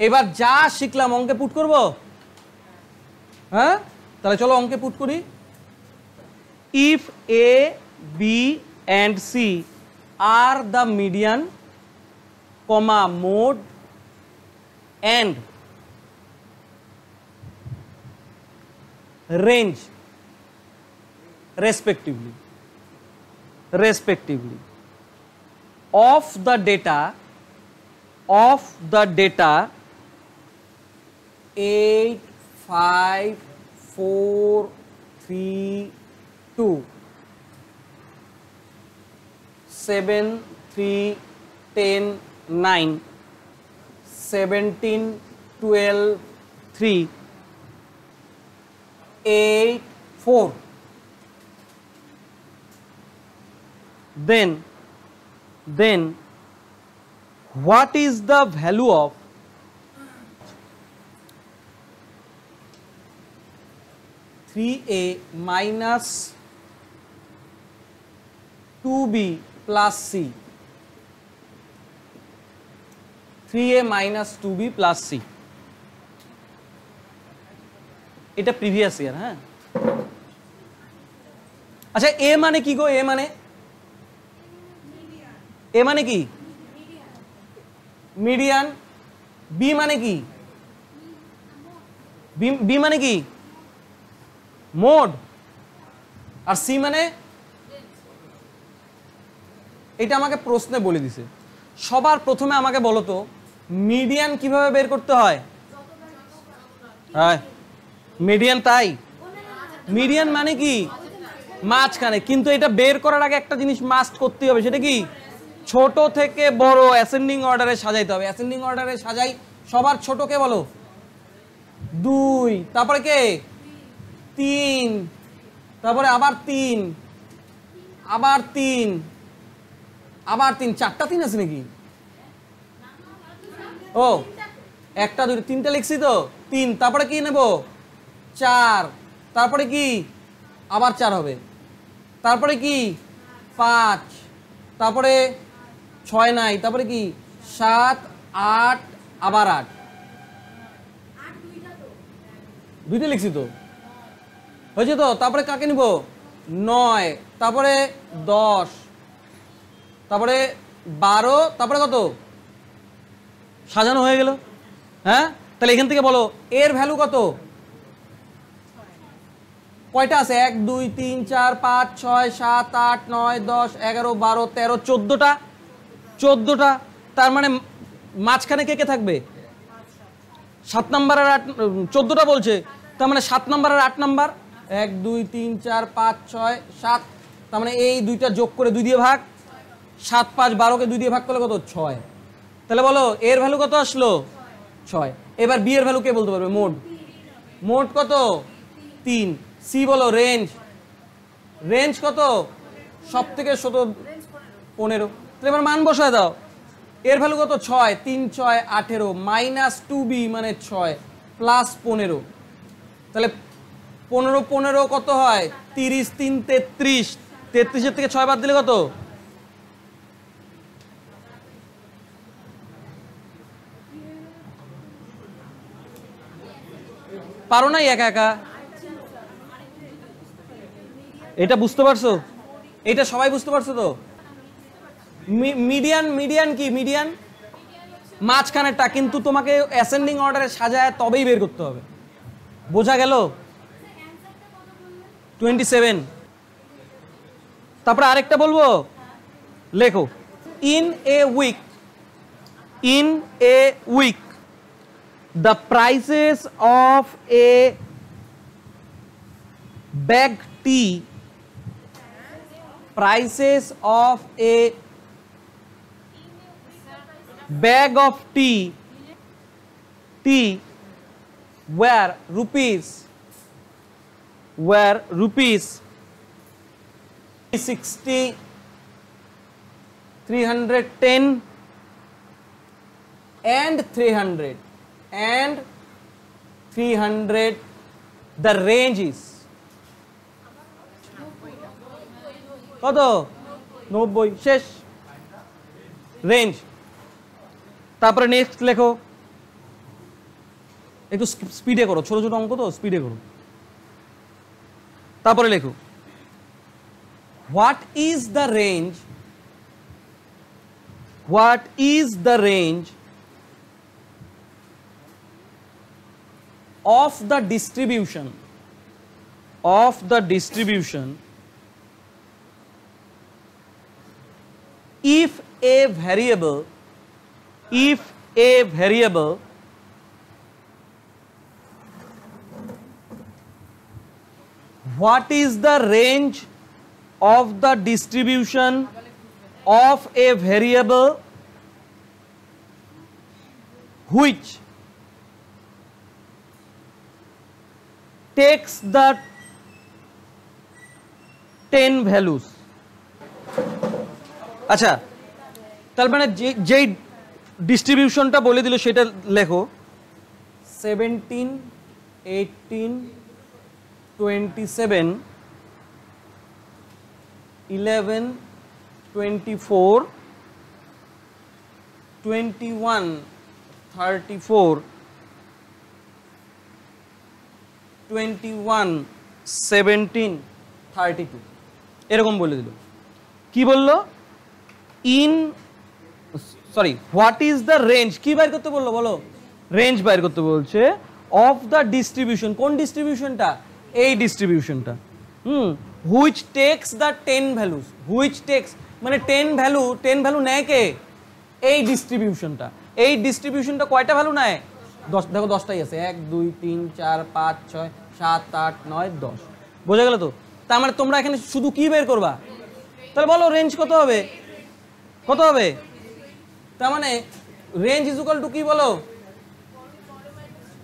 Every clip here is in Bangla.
এবার যা শিখলাম অঙ্কে পুট করব। হ্যাঁ, তাহলে চলো অঙ্কে পুট করি। If A B and C are the median comma mode and range respectively of the data 8 5 4 3 2 7 3 10 9 17 12 3 8 4, then what is the value of 3a minus 2b plus c? 3a minus 2b plus c, এটা প্রিভিয়াস ইয়ার। হ্যাঁ, আচ্ছা এ মানে কি গো? এ মানে কি? মিডিয়ান। বি মানে কি? বি মানে কি? মোড। আর সি মানে? এটা আমাকে প্রশ্নে বলে দিছে। সবার প্রথমে আমাকে বলো তো মিডিয়ান কিভাবে বের করতে হয়? হ্যাঁ, মিডিয়ান। তাই মিডিয়ান মানে কি? মাঝখানে। কিন্তু এটা বের করার আগে একটা জিনিস মাস্ট করতে হবে, সেটা কি? ছোট থেকে বড় অ্যাসেন্ডিং অর্ডারে সাজাইতে হবে। অ্যাসেন্ডিং অর্ডারে সাজাই। সবার ছোট কে বলো? 2, তারপরে কে? 3, তারপরে আবার 3, আবার 3, আবার 3। 4টা 3 আছে নাকি? ও, 1টা 2টা 3টা লিখছি তো। 3, তারপরে কি নেব? 4, তারপরে কি? আবার 4 হবে। তারপরে কি? 5, তারপরে 6 নাই, তারপরে কি? 7 8, আবার 8। 2টা লিখছি তো, হয়েছে তো। তারপরে কাকে নিব? 9, তারপরে 10, তারপরে 12, তারপরে কত? সাজানো হয়ে গেল। হ্যাঁ, তাহলে এখান থেকে বলো এর ভ্যালু কত? কয়টা আছে? 1 2 3 4 5 6 7 8 9 10 11 12 13 14টা। 14টা। তার মানে মাঝখানে কে কে থাকবে? 7 নাম্বার আর 8। 14টা বলছে, তার মানে 7 নাম্বার আর 8 নাম্বার। 1 2 3 4 5 6 7। তার মানে এই দুইটা যোগ করে 2 দিয়ে ভাগ। 7 5 12কে 2 দিয়ে ভাগ করলে কত? 6। তাহলে বলো এর ভ্যালু কত আসলো? 6। এবার বি এর ভ্যালু কে বলতে পারবে? মোড। মোড কত? 3। সি বলো রেঞ্জ। রেঞ্জ কত? সব থেকে ছোট 15। তাহলে এবার মান বসায় দাও। এর ভ্যালু কত? 6। 3 6 18 মাইনাস 2b মানে 6 প্লাস 15। তাহলে 15 15 কত হয়? 30 3 33। 33-এর থেকে 6 বাদ দিলে কত? পারো নাই একা একা? এটা বুঝতে পারছো? এটা সবাই বুঝতে পারছো তো? মিডিয়ান। মিডিয়ান কি? মিডিয়ান মাঝখানেরটা, কিন্তু তোমাকে অ্যাসেন্ডিং অর্ডারে সাজায় তবেই বের করতে হবে। বোঝা গেল? 27। তারপরে আরেকটা বলবো, লেখো। In a week the prices of a bag tea were rupees 60 310 and 300 the range is কত? 90। শেষ। রেঞ্জ। তারপরে নেক্সট লেখো একটু স্পিডে করো, ছোট ছোট অঙ্ক তো স্পিডে করো। তারপরে লেখো what is the range, what is the range of the distribution if a variable what is the range of the distribution of a variable which takes the 10 values? আচ্ছা, তার মানে যেই ডিস্ট্রিবিউশনটা বলে দিল সেটা লেখো 17, 18, 27, 11, 24, 21, 34, 21, 17, 32 এরকম বলে দিল। কি বললো? হোয়াট ইজ দ্য রেঞ্জ, কি বাইর করতে বললো বলো? রেঞ্জ বাইর করতে বলছে অফ দ্য ডিস্ট্রিবিউশন। কোন ডিস্ট্রিবিউশনটা? এই ডিস্ট্রিবিউশনটা। Which takes the 10 values, which takes মানে 10 ভ্যালু নেয় কে? এই ডিস্ট্রিবিউশনটা। এই ডিস্ট্রিবিউশনটা কয়টা ভ্যালু নেয়? 10। দেখো 10টাই আছে, 1 2 3 4 5 6 7 8 9 10। বোঝা গেল তো? তার মানে তোমরা এখানে শুধু কি বের করবা? তাহলে বলো রেঞ্জ কত হবে? কত হবে? তার মানে রেঞ্জ ইজ ইকুয়াল টু কি বলো?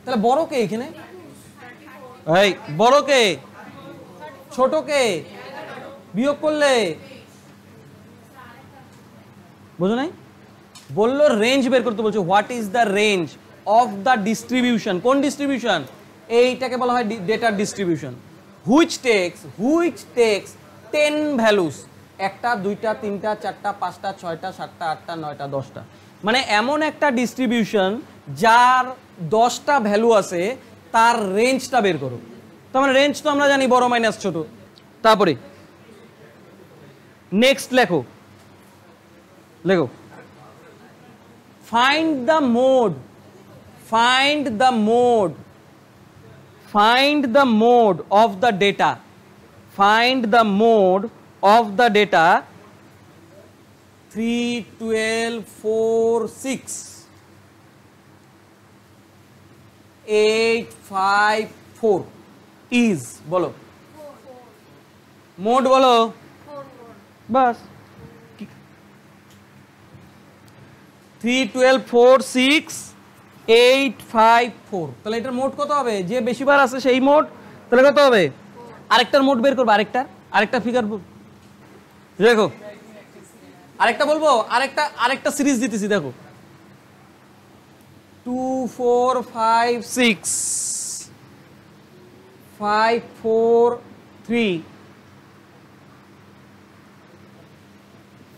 তাহলে বড় কে এখানে? এই বড় কে? ছোট কে? বিয়োগ করলে বুঝো নাই? বললো রেঞ্জ বের করতে বলছো। What is the range of the distribution. কোন ডিস্ট্রিবিউশন? এইটাকে বলা হয় ডেটার ডিস্ট্রিবিউশন। হুইচ টেক্স 10 ভ্যালুস, 1টা 2টা 3টা 4টা 5টা 6টা 7টা 8টা 9টা 10টা। মানে এমন একটা ডিস্ট্রিবিউশন যার 10টা ভ্যালু আছে, তার রেঞ্জটা বের করো। তার মানে রেঞ্জ তো আমরা জানি বড় মাইনাস ছোট। তারপরে নেক্সট লেখো find the mode of the data, find the mode of the data 3 12 4 6 8 5 4 is বলো মোড বলো বাস 3 12 4 6 8 5 4। তাহলে এটার মোড কত হবে? যে বেশিবার আছে সেই মোড। তাহলে কত হবে? আরেকটার মোড বের করবো। আরেকটা ফিগার দেখো, আরেকটা বলবো, আরেকটা সিরিজ দিতেছি দেখো 2 4 5 6 5 4 3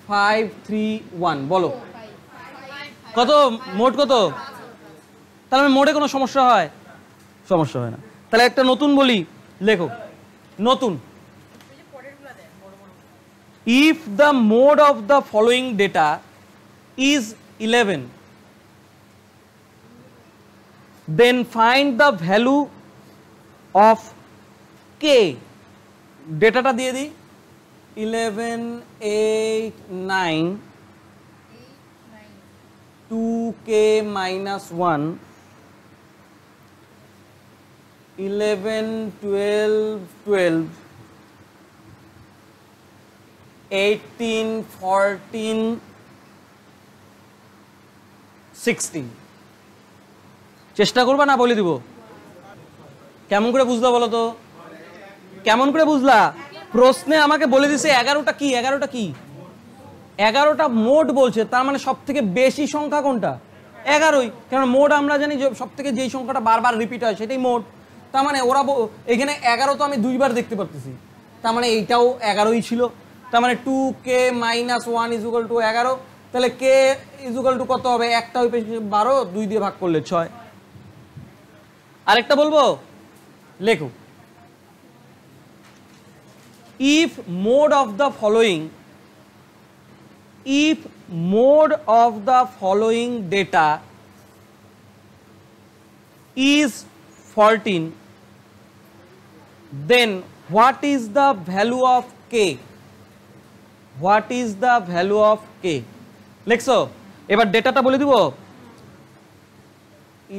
5 3 1 বলো কত? মোড কত? তাহলে মোডে কোনো সমস্যা হয়? সমস্যা হয় না। তাহলে একটা নতুন বলি, লেখো নতুন। If the mode of the following data is 11 then find the value of k. ডেটাটা দিয়ে দিই 11 8 9 2k minus 1 11 12 12 18 14 16। চেষ্টা করবা না বলে দিব? কেমন করে বুঝলা বলো তো? কেমন করে বুঝলা? প্রশ্নে আমাকে বলে দিছে 11টা কি? 11টা মোড বলছে, তার মানে সব থেকে বেশি সংখ্যা কোনটা? 11ই। কারণ মোড আমরা জানি যে সব থেকে যেই সংখ্যাটা বারবার রিপিট হয় সেটাই মোড। তার মানে ওরা এখানে 11 তো আমি 2বার দেখতে পারতেছি, তার মানে এইটাও 11ই ছিল। তার মানে 2k minus 1 is equal to 11। তাহলে k is equal to কত হবে? একটা ওই 12, 2 দিয়ে ভাগ করলে 6। আরেকটা বলবো, লেখো, if mode of the following data is 14, then what is the value of k? What is the value of k? লিখছো? এবার ডেটাটা বলে দিব,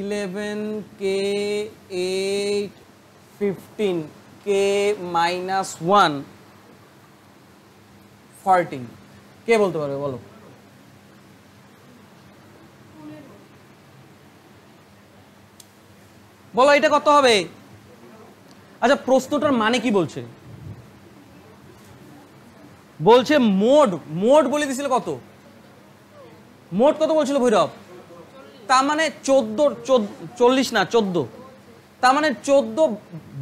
11 k 8 15 k minus 1 14, কে বলতে পারবে বলো? বলো এটা কত হবে? আচ্ছা প্রশ্নটার মানে কি বলছে? বলছে মোড বলে দিছিল কত? মোড কত বলছিল ভৈরব? তার মানে 40 না 14, তার মানে 14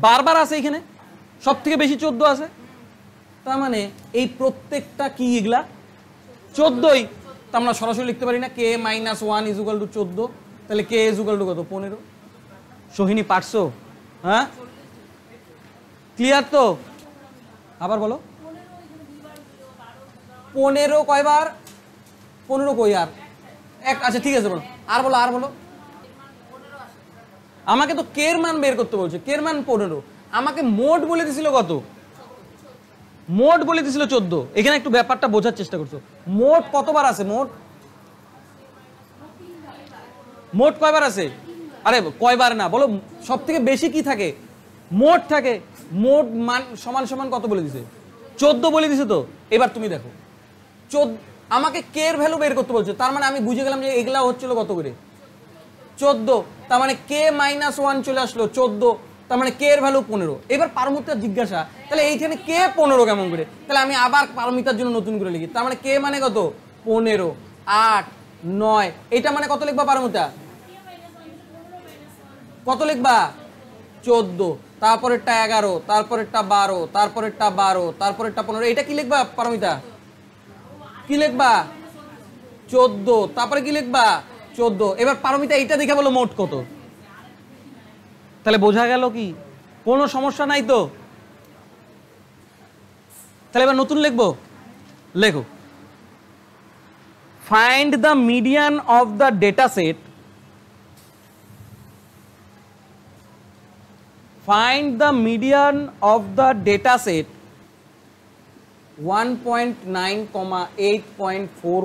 বারবার আছে এখানে, সব থেকে বেশি 14 আছে, তার মানে এই প্রত্যেকটা কি এগুলা 14ই, তা আমরা সরাসরি লিখতে পারি না k - 1 = 14, তাহলে k = কত? 15। সোহিনী পারছো? হ্যাঁ ক্লিয়ার তো? আবার বলো, 15 কয়বার? 15 কই আর এক, আচ্ছা ঠিক আছে বলো, আর বলো আর বলো। আমাকে তো কে এর মান বের করতে বলছে, কে এর মান 15, আমাকে মোড বলে দিছিল কত? মোড বলে দিছিল 14। এখানে একটু ব্যাপারটা বোঝার চেষ্টা করছো, মোড কতবার আছে? মোড কয়বার আছে? আরে কয়বার না বলো, সব থেকে বেশি কি থাকে? মোড থাকে। মোড মান সমান সমান কত বলে দিছে? 14 বলে দিছে তো। এবার তুমি দেখো, আমাকে কে এর ভ্যালু বের করতে বলছো, তার মানে আমি বুঝে গেলাম যে এগুলা হচ্ছিল কত করে? 14, তার মানে k - 1 চলে আসলো 14, তার মানে কে এর ভ্যালু 15। এবার পারমিতার জিজ্ঞাসা, তাহলে এইখানে কে 15 কেমন করে? তাহলে আমি আবার পারমিতার জন্য নতুন করে লিখি, তার মানে কে মানে কত? 15, 8, 9, এটা মানে কত লিখবা পারমিতা? কত লিখবা? 14, তারপরেরটা 11, তারপরেরটা 12, তারপরেরটা 12, তারপরেরটা 15, এটা কি লিখবা পারমিতা? কি লিখবা? 14, তারপরে কি লিখবা? 14। এবার পারমিতা এইটা দেখে বলো মোট কত? তাহলে বোঝা গেল কি কোনো সমস্যা নাই তো? তাহলে এবার নতুন লিখবো, লেখো, find the median of the data set, find the median of the data set 1.9, 8.4,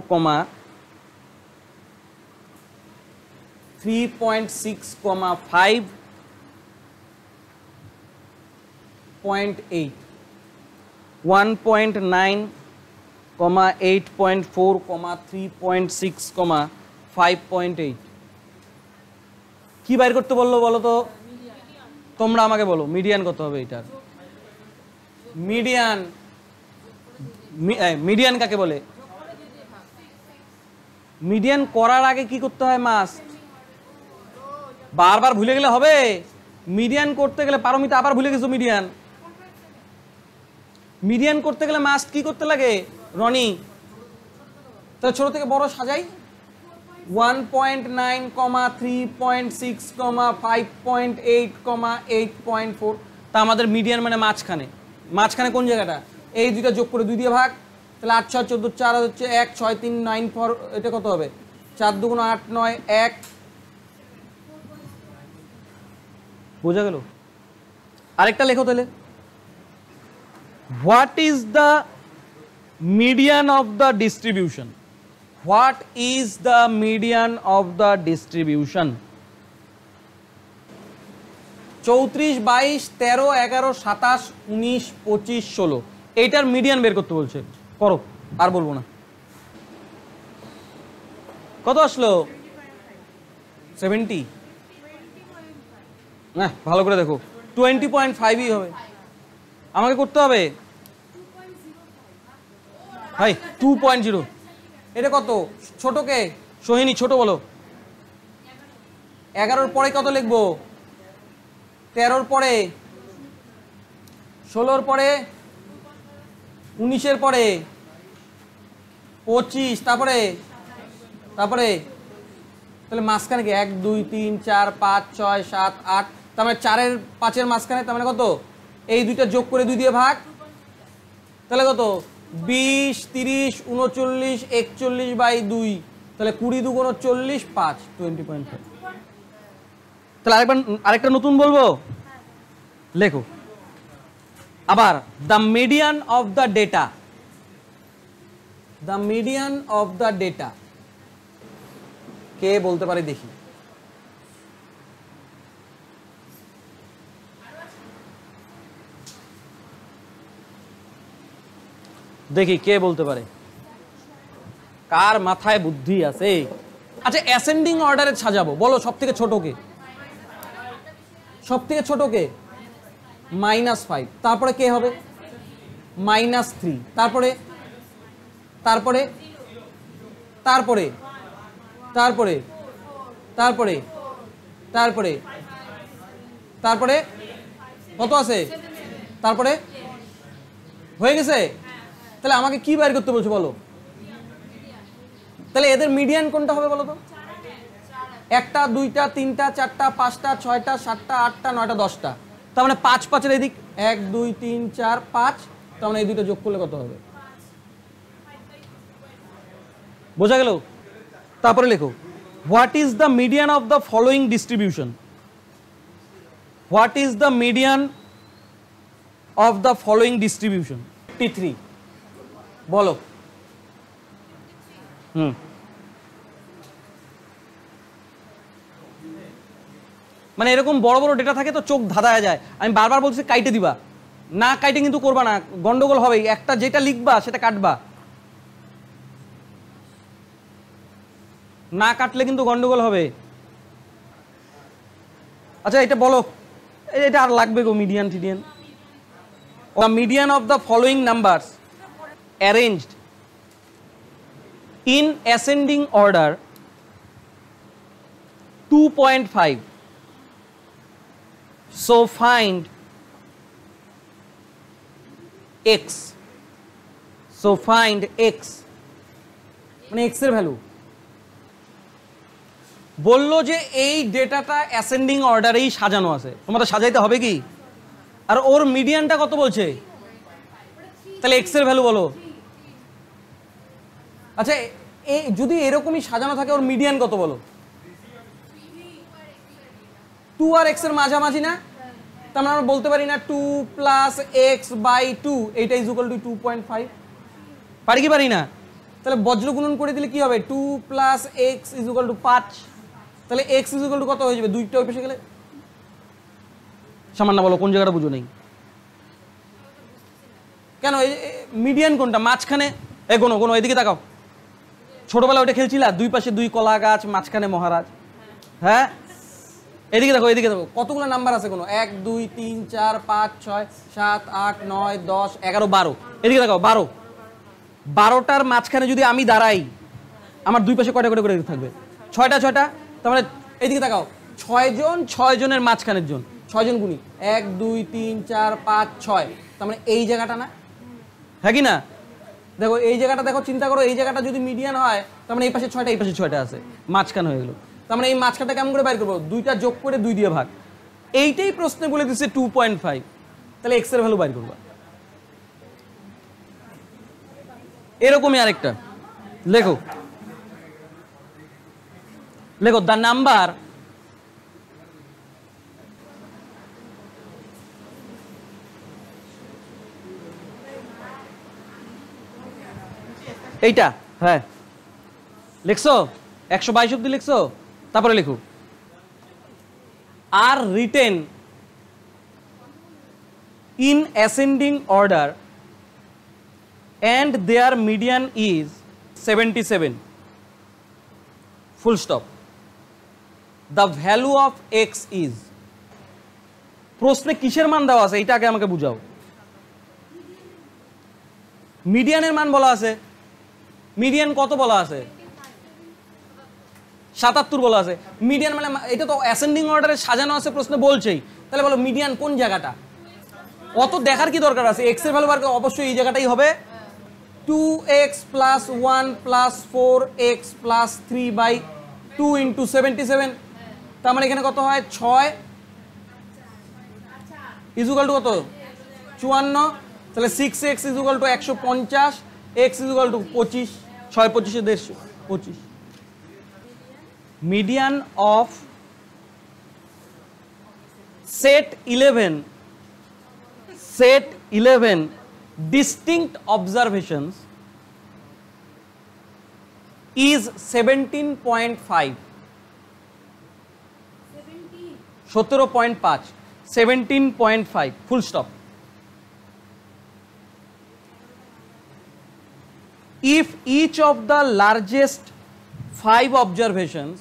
3.6, 5.8, 1.9, 8.4, 3.6, 5.8। কি বাইর করতে বললো বলো তো? তোমরা আমাকে বলো মিডিয়ান কত হবে এটার? মিডিয়ান কাকে বলে? মিডিয়ান করার আগে কি করতে হয়? মাস্ট। বারবার ভুলে গেলে হবে? মিডিয়ান করতে গেলে পারমিতা আবার ভুলে গেছো মিডিয়ান করতে গেলে মাস্ট কি করতে লাগে রনি? তাহলে ছোট থেকে বড় সাজাই, 1.9, 3.6, 5.8, 8.4। তা আমাদের মিডিয়ান মানে মাঝখানে কোন জায়গাটা? এই দুইটা যোগ করে 2 দিয়ে ভাগ, তাহলে 8, 6, 14, 4 হচ্ছে 1, 6, 3, 9, 4, এটা কত হবে? 4 2 8, 9, 1। বোঝা গেল? আরেকটা লেখো তাহলে, what is the median of the distribution? What is the median of the distribution? 34, 22, 13, 11, 27, 19, 25, 16, এইটার মিডিয়ান বের করতে বলছে, করো, আর বলবো না। কত আসলো? 70। না ভালো করে দেখো, 20.5ই হবে, আমাকে করতে হবে ভাই 2.0। এটা কত? ছোটকে সোহিনী ছোট বলো। 11-র পরে কত লিখবো? 13-র পরে, 16-র পরে, 19-এর পরে, 25, তারপরে তাহলে মাঝখানে কি 1 2 3 4 5 6 7 8 তার মানে 4 এর 5 এর মাঝখানে, তার মানে কত, এই দুইটা যোগ করে 2 দিয়ে ভাগ, তাহলে কত 20 30 39 41/2, তাহলে 20 2 গুণ 40 5 20.5। তাহলে আরেকটা নতুন বলবো, লেখো আবার the median of the data, the median of the data কে বলতে পারে দেখি? দেখি কে বলতে পারে, কার মাথায় বুদ্ধি আছে? আচ্ছা অ্যাসেন্ডিং অর্ডারে সাজাবো, বলো সব থেকে ছোট কে? সব থেকে ছোট কে? -5, তারপরে কে হবে? -3, তারপরে তারপরে তারপরে তারপরে তারপরে তারপরে তারপরে কত আছে? তারপরে হয়ে গেছে। তাহলে আমাকে কি বের করতে বলছো বলো? তাহলে এদের মিডিয়ান কোনটা হবে বলো তো? 1টা 2টা 3টা 4টা 5টা 6টা 7টা 8টা 9টা 10টা, তার মানে 5 5 এর এদিক 1 2 3 4 5, তার মানে এই দুইটা যোগ করলে কত হবে? বোঝা গেল? তারপরে লেখো what is the median of the following distribution, what is the median of the following distribution? 53 বলো। মানে এরকম বড় বড় ডেটা থাকে তো চোখ ধাঁধায় যায়, আমি বারবার বলছি কাইটে দিবা, না কাইটে কিন্তু করবা না, গন্ডগোল হবে, একটা যেটা লিখবা সেটা কাটবা, না কাটলে কিন্তু গন্ডগোল হবে। আচ্ছা এটা বলো, এটা আর লাগবে গো, মিডিয়ান টিডিয়ান। The median of the following numbers arranged in ascending order 2.5, so find x, so find x, মানে x এর ভ্যালু। বললো যে এই ডেটাটা অ্যাসেন্ডিং অর্ডারেই সাজানো আছে, তোমাদের সাজাইতে হবে কি? আর ওর মিডিয়ানটা কত বলছে? তাহলে x এর ভ্যালু বলো। আচ্ছা এই যদি এরকমই সাজানো থাকে ওর মিডিয়ান কত বলো? 2 আর x এর মাঝামাঝি না, তার মানে আমরা বলতে পারি না 2 + x/2 এইটা ইজ ইকুয়াল টু 2.5, পারি কি পারি না? তাহলে বজ্র গুণন করে দিলে কি হবে? 2 + x ইজ ইকুয়াল টু 5, তাহলে x ইজ ইকুয়াল টু কত হয়ে যাবে? 2টা ওই পাশে গেলে সামান্য বলো কোন জায়গাটা বুঝো নেই কেন? মিডিয়ান কোনটা? মাঝখানে এ গোনো গোনো, এদিকে তাকাও, ছোটবেলা ওটা খেলছিলা, দুই পাশে 2 কলা গাছ, মাঝখানে মহারাজ। হ্যাঁ এদিকে দেখো, এদিকে দেখো কতগুলো নাম্বার আছে, কোনো 1 2 3 4 5 6 7 8 9 10 11 12, এদিকে দেখো 12, 12টার মাঝখানে যদি আমি দাঁড়াই আমার দুই পাশে কয়টা করে থাকবে? 6টা 6টা, তার মানে এদিকে তাকাও 6 জন, 6 জনের মাঝখানের জন, 6 জন গুণি 1 2 3 4 5 6, তার মানে এই জায়গাটা না, হ্যাঁ কি না? দেখো এই জায়গাটা দেখো, চিন্তা করো এই জায়গাটা যদি মিডিয়ান হয় তার মানে এই পাশে 6টা এই পাশে 6টা আছে, মাঝখান হয়ে গেল, তার মানে এই মাঝখানটা কেমন করে বাইর করবো? 2টা যোগ করে 2 দিয়ে ভাগ, এইটাই প্রশ্নে বলে দিচ্ছে 2.5, তাহলে x এর ভ্যালু বাইর করবা। এরকমই আরেকটা লেখো, লেখো দ্য নাম্বার এইটা, হ্যাঁ লিখছো 122 অব্দি লিখছো, তারপরে লিখো are written in ascending order and their median is 77, full stop. The value of x is, প্রশ্নে কিসের মান দেওয়া আছে এটা আগে আমাকে বুঝাও। মিডিয়ানের মান বলা আছে, মিডিয়ান কত বলা আছে? 77 বলা আছে। মিডিয়ান মানে এটা তো অ্যাসেন্ডিং অর্ডারে সাজানো আছে, প্রশ্নে বলছেই, তাহলে বলো মিডিয়ান কোন জায়গাটা? অত দেখার কি দরকার আছে? x এর ভ্যালু বার করে অবশ্যই এই জায়গাটাই হবে, 2x + 1 + 4x + 3/2 × 77, তার মানে এখানে কত হয়? 6 ইজুকাল টু কত 54, তাহলে 6x equal to 150, x equal to 25, 6 25 150 25। Median of set 11 distinct observations is 17.5, 17.5, 17.5 full stop। If each of the largest 5 observations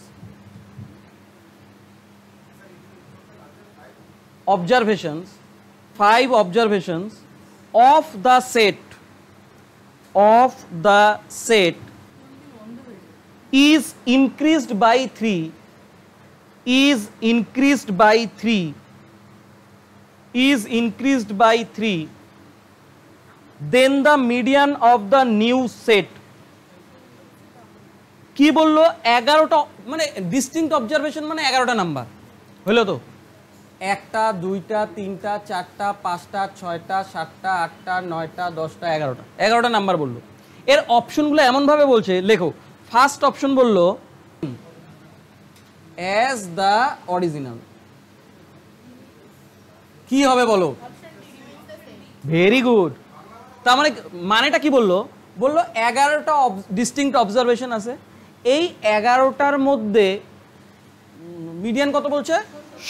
of the set is increased by 3, then the median of the new set কি বললো 11টা, মানে ডিস্টিংক্ট অবজারভেশন মানে 11টা নাম্বার হলো তো, 1টা 2টা 3টা 4টা 5টা 6টা 7টা 8টা 9টা 10টা 11টা নাম্বার বললো। এর অপশনগুলো এমনভাবে বলছে, লেখো। ফার্স্ট অপশন বললো অ্যাজ দ্য অরিজিনাল, কি হবে বলো? Very good. তার মানে মানেটা কি বললো? বললো 11টা ডিস্টিংক্ট অবজারভেশন আছে, এই 11টার মধ্যে মিডিয়ান কত বলছে?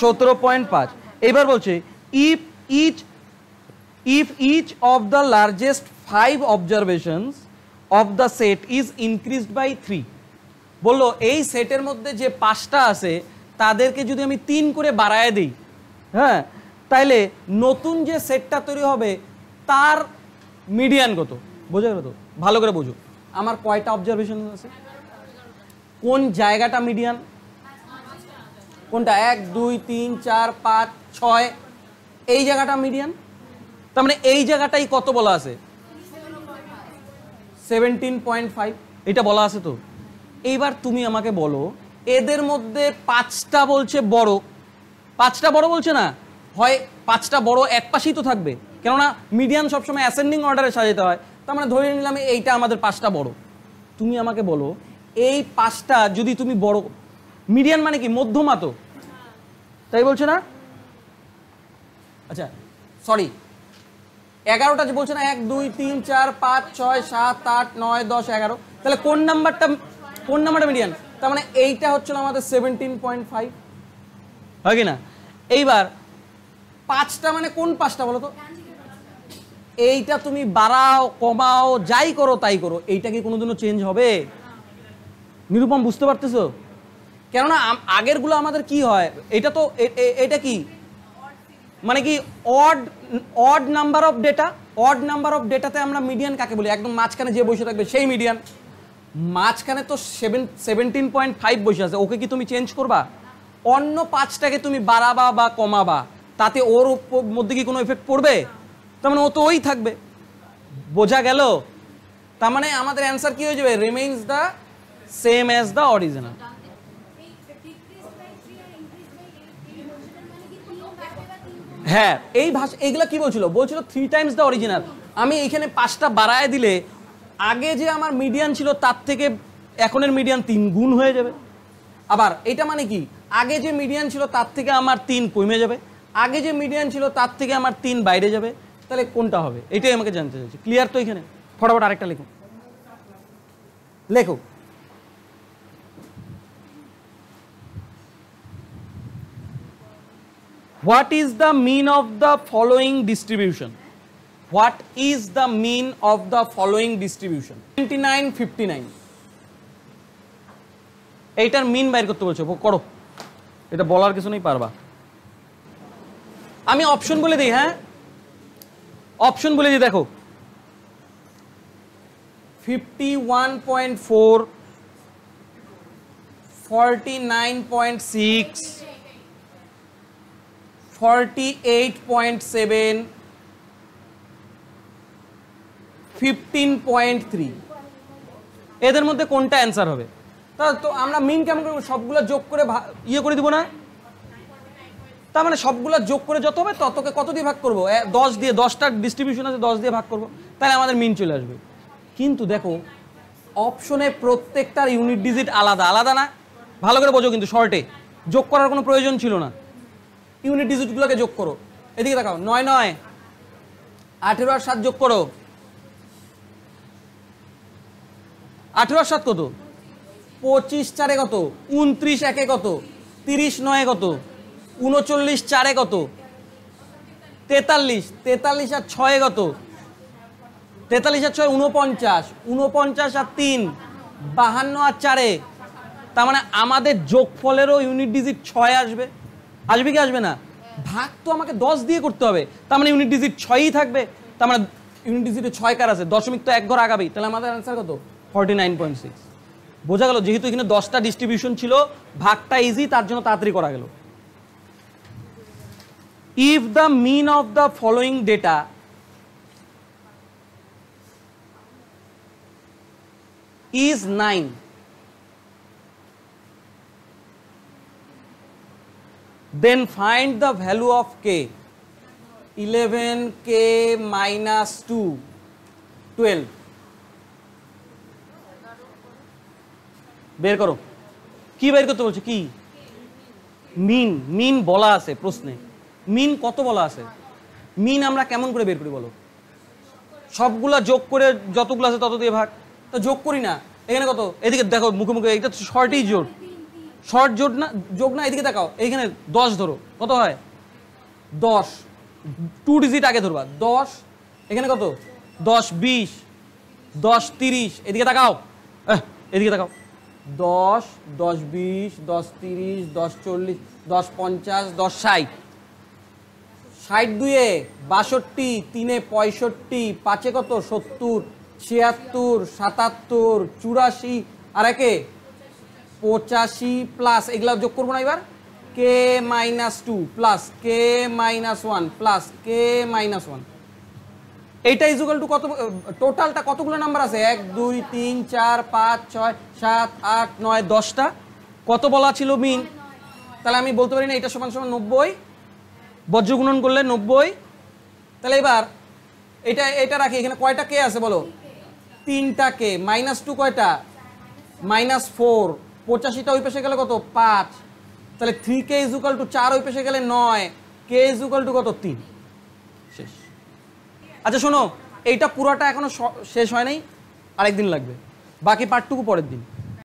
17.5। এইবার বলছে if each of the largest 5 observations of the set is increased by 3, বললো এই সেটের মধ্যে যে 5টা আছে তাদেরকে যদি আমি 3 করে বাড়ায় দিই, হ্যাঁ, তাইলে নতুন যে সেটটা তৈরি হবে তার মিডিয়ান কত? বোঝা গেল তো? ভালো করে বোঝো। আমার কয়টা অবজারভেশন আছে? কোন জায়গাটা মিডিয়ান? কোনটা? 1 2 3 4 5 6, এই জায়গাটা মিডিয়ান। তার মানে এই জায়গাটাই কত বলা আছে? 17.5, এটা বলা আছে তো। এইবার তুমি আমাকে বলো, এদের মধ্যে 5টা বলছে বড়, 5টা বড় বলছে না, হয় 5টা বড় এক পাশেই তো থাকবে, কেননা মিডিয়ান সবসময় অ্যাসেন্ডিং অর্ডারে সাজাতে হয়। তার মানে ধরে নিলাম এইটা আমাদের 5টা বড়। তুমি আমাকে বলো এই 5টা যদি তুমি বড়, মিডিয়ান মানে কি? মধ্যমা তো, তাই বলছে না? আচ্ছা সরি, 11টা যে বলছে না, 1 2 3 4 5 6 7 8 9 10 11, তাহলে কোন নাম্বারটা মিডিয়ান? তার মানে এইটা হচ্ছিল আমাদের 17.5, হয় কি না? এইবার 5টা মানে কোন 5টা বলো তো? এইটা তুমি বাড়াও কমাও যাই করো তাই করো, এইটা কি কোনোদিনও চেঞ্জ হবে? নিরুপম বুঝতে পারতেছো? কেননা আগেরগুলো আমাদের কি হয়, এটা তো এটা কি মানে কি odd number of data, odd number of ডেটাতে আমরা মিডিয়ান কাকে বলি? একদম মাঝখানে যে বসে থাকবে সেই মিডিয়ান। মাঝখানে তো 17.5 বসে আছে, ওকে কি তুমি চেঞ্জ করবা? অন্য 5টাকে তুমি বাড়াবা বা কমাবা, তাতে ওর মধ্যে কি কোনো এফেক্ট পড়বে? তার মানে ও তো ওই থাকবে। বোঝা গেল? তার মানে আমাদের অ্যান্সার কি হয়ে যাবে? Remains the same as the original. হ্যাঁ, এই ভাষা এইগুলা কি বলছিল? বলছিল 3 টাইমস দ্য অরিজিনাল। আমি এইখানে 5টা বাড়ায় দিলে আগে যে আমার মিডিয়ান ছিল তার থেকে এখনের মিডিয়ান 3 গুণ হয়ে যাবে। আবার এটা মানে কি? আগে যে মিডিয়ান ছিল তার থেকে আমার 3 কমে যাবে, আগে যে মিডিয়ান ছিল তার থেকে আমার 3 বাইরে যাবে। তাহলে কোনটা হবে? এটাই আমাকে জানতে চাইছি। ক্লিয়ার তো? এখানে ফটাফট আরেকটা লেখো, লেখো। What is the mean of the following distribution? What is the mean of the following distribution? 29 59, এইটার মিন বাইর করতে বলছো, করো। এটা বলার কিছু নেই, পারবা। আমি অপশন বলে দিই, হ্যাঁ অপশন বলে দিই, দেখো 51.4, 49.6, 48.7, 15.3, এদের মধ্যে কোনটা অ্যান্সার হবে? তা তো আমরা মিন কেমন করবো? সবগুলো যোগ করে ইয়ে করে দিব না? তার মানে সবগুলো যোগ করে যত হবে ততকে কত দিয়ে ভাগ করবো? 10 দিয়ে, 10টা ডিস্ট্রিবিউশন আছে, 10 দিয়ে ভাগ করবো, তাহলে আমাদের মিন চলে আসবে। কিন্তু দেখো অপশনে প্রত্যেকটার ইউনিট ডিজিট আলাদা আলাদা না? ভালো করে বোঝো, কিন্তু শর্টে যোগ করার কোনো প্রয়োজন ছিল না। ইউনিট ডিজিটগুলোকে যোগ করো। এদিকে দেখাও, 9 9 18 আর 7 যোগ করো। 18 আর 7 কত? 25 4 কত? 29 1 কত? 30 9 কত? 39 4 কত? 43 43 আর 6 কত? 43 আর 6 49 49 আর 3 52 আর 4। তার মানে আমাদের যোগফলেরও ইউনিট ডিজিট 6 আসবে। আসবে কি আসবে না? ভাগ তো আমাকে 10 দিয়ে করতে হবে, তার মানে ইউনিট ডিজিট 6ই থাকবে। তার মানে ইউনিট ডিজিটে 6 কার আছে, দশমিক তো এক ঘর আগাবেই, তাহলে আমাদের অ্যান্সার কত? 49.6। বোঝা গেল? যেহেতু এখানে 10টা ডিস্ট্রিবিউশন ছিল, ভাগটা ইজি, তার জন্য তাড়াতাড়ি করা গেল। If the mean of the following data is 9, then find the value of k. 11k minus 2 12 বের করো। কি বের করতে বলছো? কি মিন? মিন বলা আছে প্রশ্নে, মিন কত বলা আছে? মিন আমরা কেমন করে বের করি বলো? সবগুলা যোগ করে যতগুলো আছে তত দিয়ে ভাগ। তো যোগ করি না, এখানে কত? এদিকে দেখো, মুখে মুখে, এটা শর্টই জোর, শর্ট জোট না, যোগ না। এদিকে দেখাও, এইখানে 10 ধরো, কত হয়? 10, 2 ডিজিট আগে ধরবা, 10। এখানে কত? 10 20 10 30। এদিকে তাকাও, এদিকে তাকাও, 10 10 20 10 30 10 40 10 50 10 60 60 2 62 3 65 5 কত? 70 76 77 84 আর একে 85 প্লাস এগুলা যোগ করবো না এবার? কে মাইনাস 2 প্লাস কে মাইনাস 1 প্লাস কে মাইনাস 1। এইটা ইজুকাল টু কত? টোটালটা কতগুলো নাম্বার আছে? 1 2 3 4 5 6 7 8 9 10টা। কত বলা ছিল মিন? তাহলে আমি বলতে পারি না এটা সমান সমান 90, বজ্র গুণন করলে 90। তাহলে এবার এটা রাখি, এখানে কয়টা কে আছে বলো? 3টা কে। মাইনাস 2 কয়টা? মাইনাস 4। 85টা ওই পাশে গেলে কত? 5। তাহলে 3k ইজুকাল টু 4 ওই পাশে গেলে 9, কে ইজুকাল টু কত? 3। শেষ। আচ্ছা শোনো, এইটা পুরোটা এখনো শেষ হয় নাই, আরেকদিন লাগবে, বাকি পার্টটুকু পরের দিন।